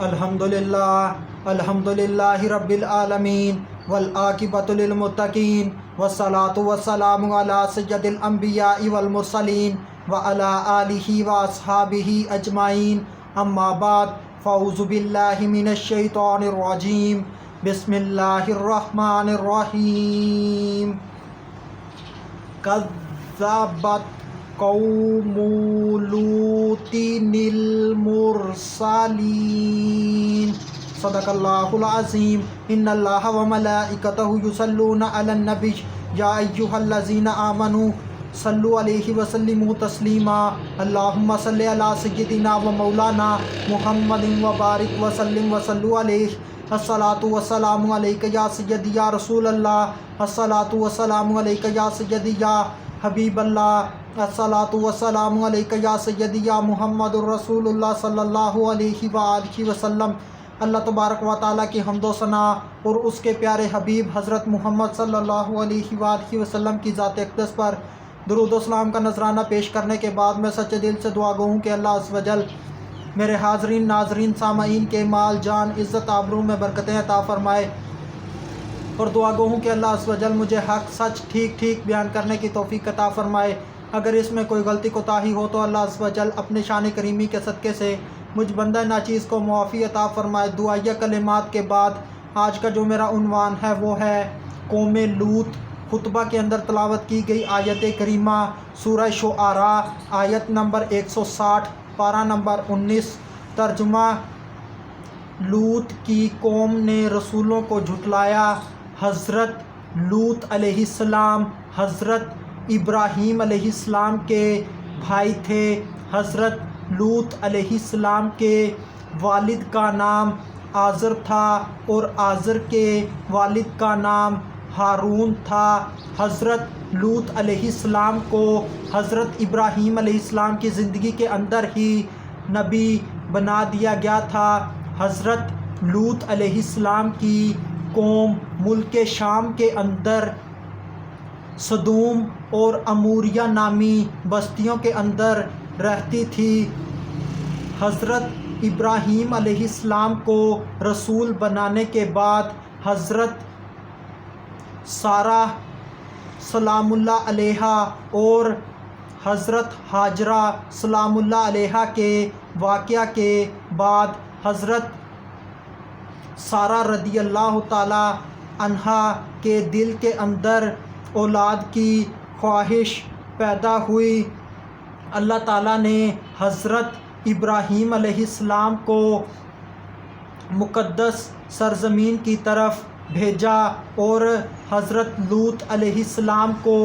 الحمدللہ رب العالمین والعاقبۃ للمتقین والصلاۃ والسلام علی سید الانبیاء والمرسلین وعلی آلہ واصحابہ اجمعین، اما بعد فاعوذ باللہ من الشیطان الرجیم، بسم اللہ الرحمن الرحیم۔ کذبت قوم لوط المرسلین۔ صدق اللہ العظیم۔ ان اللہ وملائکتہ یصلون علی النبی یا ایھا الذین آمنوا صلوا علیہ وسلموا تسلیما۔ اللہم صلی علی سیدنا و مولانا محمد وبارک وسلم وصلوا علیہ۔ الصلاۃ والسلام علیک یا سیدی یا رسول اللہ، الصلاۃ والسلام علیک یا سیدی یا حبیب اللہ، الصلاۃ والسلام علیک یا سیدی یا محمد الرسول اللہ صلی اللہ علیہ وآلہ وسلم۔ اللہ تبارک و تعالیٰ کی حمد و ثنا اور اس کے پیارے حبیب حضرت محمد صلی اللہ علیہ وآلہ وسلم کی ذات اقدس پر درود و سلام کا نذرانہ پیش کرنے کے بعد میں سچے دل سے دعا گو ہوں کہ اللہ عز و جل میرے حاضرین ناظرین سامعین کے مال جان عزت آبرو میں برکتیں عطا فرمائے، اور دعا گو ہوں کہ اللہ عز و جل مجھے حق سچ ٹھیک بیان کرنے کی توفیق عطا فرمائے۔ اگر اس میں کوئی غلطی کوتاہی ہو تو اللہ عز و جل اپنے شان کریمی کے صدقے سے مجھ بندہ ناچیز کو معافی عطا فرمائے۔ دعائیہ کلمات کے بعد آج کا جو میرا عنوان ہے وہ ہے قوم لوط۔ خطبہ کے اندر تلاوت کی گئی آیت کریمہ سورہ شعراء آیت نمبر 160 پارہ نمبر 19۔ ترجمہ: لوط کی قوم نے رسولوں کو جھٹلایا۔ حضرت لوط علیہ السلام حضرت ابراہیم علیہ السلام کے بھائی تھے۔ حضرت لوط علیہ السلام کے والد کا نام آزر تھا اور آزر کے والد کا نام ہارون تھا۔ حضرت لوط علیہ السلام کو حضرت ابراہیم علیہ السلام کی زندگی کے اندر ہی نبی بنا دیا گیا تھا۔ حضرت لوط علیہ السلام کی قوم ملک شام کے اندر سدوم اور اموریہ نامی بستیوں کے اندر رہتی تھی۔ حضرت ابراہیم علیہ السلام کو رسول بنانے کے بعد حضرت سارہ سلام اللہ علیہا اور حضرت ہاجرہ سلام اللہ علیہا کے واقعہ کے بعد حضرت سارہ رضی اللہ تعالی عنہا کے دل کے اندر اولاد کی خواہش پیدا ہوئی۔ اللہ تعالیٰ نے حضرت ابراہیم علیہ السلام کو مقدس سرزمین کی طرف بھیجا اور حضرت لوط علیہ السلام کو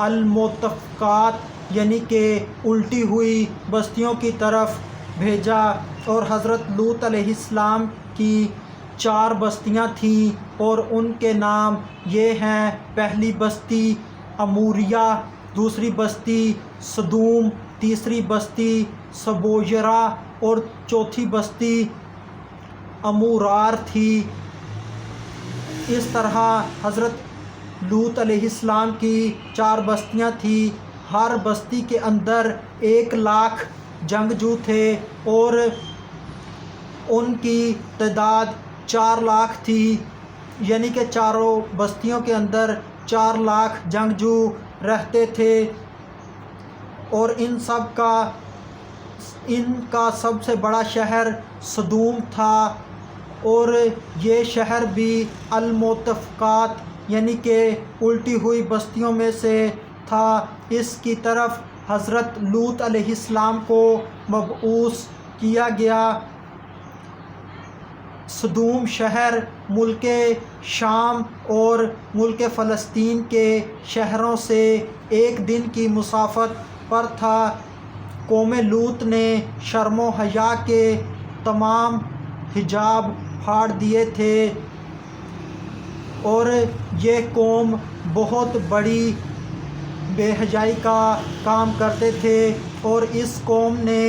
المؤتفقات یعنی کہ الٹی ہوئی بستیوں کی طرف بھیجا، اور حضرت لوط علیہ السلام کی 4 بستیاں تھیں اور ان کے نام یہ ہیں: پہلی بستی اموریہ، دوسری بستی سدوم، تیسری بستی سبویرا اور چوتھی بستی امورار تھی۔ اس طرح حضرت لوط علیہ السلام کی 4 بستیاں تھیں۔ ہر بستی کے اندر 1,00,000 جنگجو تھے اور ان کی تعداد 4,00,000 تھی، یعنی کہ چاروں بستیوں کے اندر 4,00,000 جنگجو رہتے تھے، اور ان کا سب سے بڑا شہر سدوم تھا، اور یہ شہر بھی المؤتفقات یعنی کہ الٹی ہوئی بستیوں میں سے تھا۔ اس کی طرف حضرت لوط علیہ السلام کو مبعوث کیا گیا۔ سدوم شہر ملک شام اور ملک فلسطین کے شہروں سے 1 دن کی مسافت پر تھا۔ قوم لوط نے شرم و حیا کے تمام حجاب پھاڑ دیے تھے، اور یہ قوم بہت بڑی بے حیائی کا کام کرتے تھے، اور اس قوم نے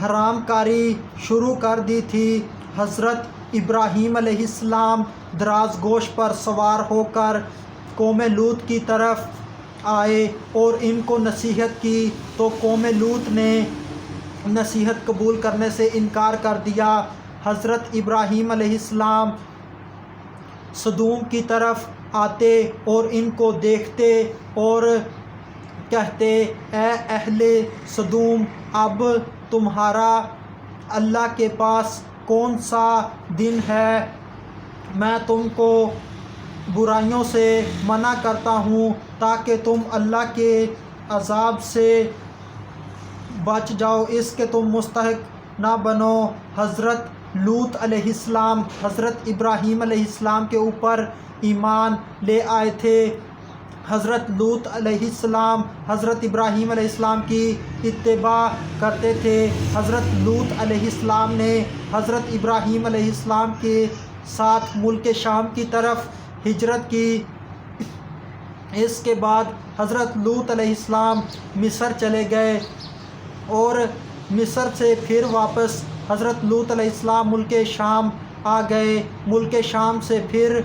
حرام کاری شروع کر دی تھی۔ حضرت ابراہیم علیہ السلام دراز گوش پر سوار ہو کر قوم لوط کی طرف آئے اور ان کو نصیحت کی، تو قوم لوط نے نصیحت قبول کرنے سے انکار کر دیا۔ حضرت ابراہیم علیہ السلام سدوم کی طرف آتے اور ان کو دیکھتے اور کہتے، اے اہل سدوم، اب تمہارا اللہ کے پاس کون سا دن ہے؟ میں تم کو برائیوں سے منع کرتا ہوں تاکہ تم اللہ کے عذاب سے بچ جاؤ، اس کے تم مستحق نہ بنو۔ حضرت لوط علیہ السلام حضرت ابراہیم علیہ السلام کے اوپر ایمان لے آئے تھے۔ حضرت لوط علیہ السلام حضرت ابراہیم علیہ السلام کی اتباع کرتے تھے۔ حضرت لوط علیہ السلام نے حضرت ابراہیم علیہ السلام کے ساتھ ملک شام کی طرف ہجرت کی۔ اس کے بعد حضرت لوط علیہ السلام مصر چلے گئے اور مصر سے پھر واپس حضرت لوط علیہ السلام ملک شام آ گئے۔ ملک شام سے پھر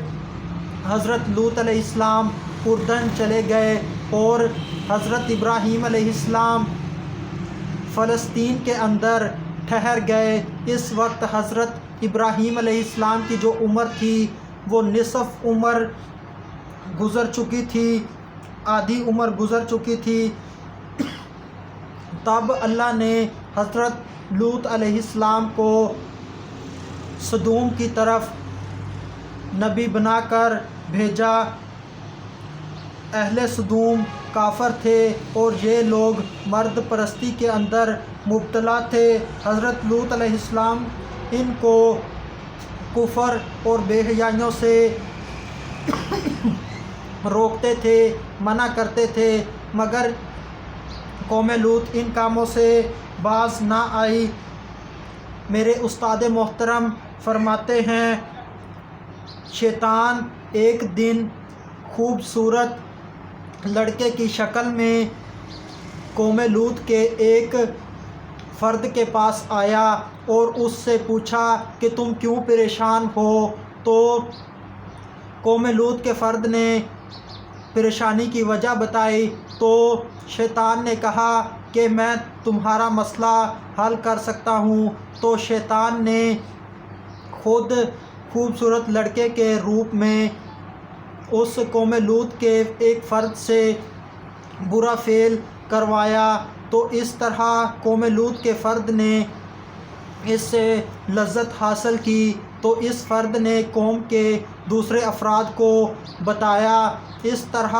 حضرت لوط علیہ السلام اردن چلے گئے اور حضرت ابراہیم علیہ السلام فلسطین کے اندر ٹھہر گئے۔ اس وقت حضرت ابراہیم علیہ السلام کی جو عمر تھی وہ نصف عمر گزر چکی تھی، آدھی عمر گزر چکی تھی۔ تب اللہ نے حضرت لوط علیہ السلام کو سدوم کی طرف نبی بنا کر بھیجا۔ اہل سدوم کافر تھے اور یہ لوگ مرد پرستی کے اندر مبتلا تھے۔ حضرت لوط علیہ السلام ان کو کفر اور بے حیائیوں سے روکتے تھے، منع کرتے تھے، مگر قوم لوط ان کاموں سے باز نہ آئی۔ میرے استاد محترم فرماتے ہیں، شیطان ایک دن خوبصورت لڑکے کی شکل میں قوم لوط کے ایک فرد کے پاس آیا اور اس سے پوچھا کہ تم کیوں پریشان ہو؟ تو قوم لوط کے فرد نے پریشانی کی وجہ بتائی تو شیطان نے کہا کہ میں تمہارا مسئلہ حل کر سکتا ہوں۔ تو شیطان نے خود خوبصورت لڑکے کے روپ میں اس قوم لوط کے ایک فرد سے برا فعل کروایا، تو اس طرح قوم لوط کے فرد نے اس سے لذت حاصل کی۔ تو اس فرد نے قوم کے دوسرے افراد کو بتایا۔ اس طرح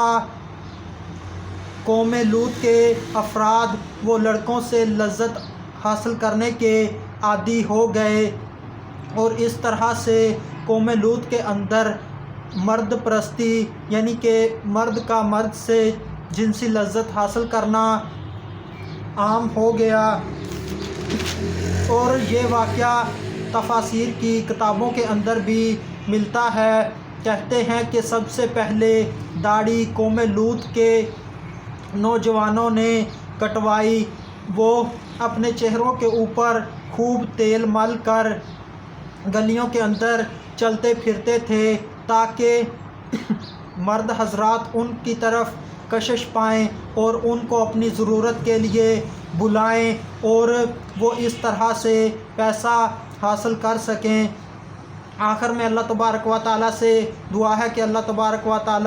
قوم لوط کے افراد وہ لڑکوں سے لذت حاصل کرنے کے عادی ہو گئے اور اس طرح سے قوم لوط کے اندر مرد پرستی، یعنی کہ مرد کا مرد سے جنسی لذت حاصل کرنا عام ہو گیا۔ اور یہ واقعہ تفاسیر کی کتابوں کے اندر بھی ملتا ہے۔ کہتے ہیں کہ سب سے پہلے داڑھی قوم لوط کے نوجوانوں نے کٹوائی۔ وہ اپنے چہروں کے اوپر خوب تیل مل کر گلیوں کے اندر چلتے پھرتے تھے تاکہ مرد حضرات ان کی طرف کشش پائیں اور ان کو اپنی ضرورت کے لیے بلائیں اور وہ اس طرح سے پیسہ حاصل کر سکیں۔ آخر میں اللہ تبارک و تعالیٰ سے دعا ہے کہ اللہ تبارک و تعالیٰ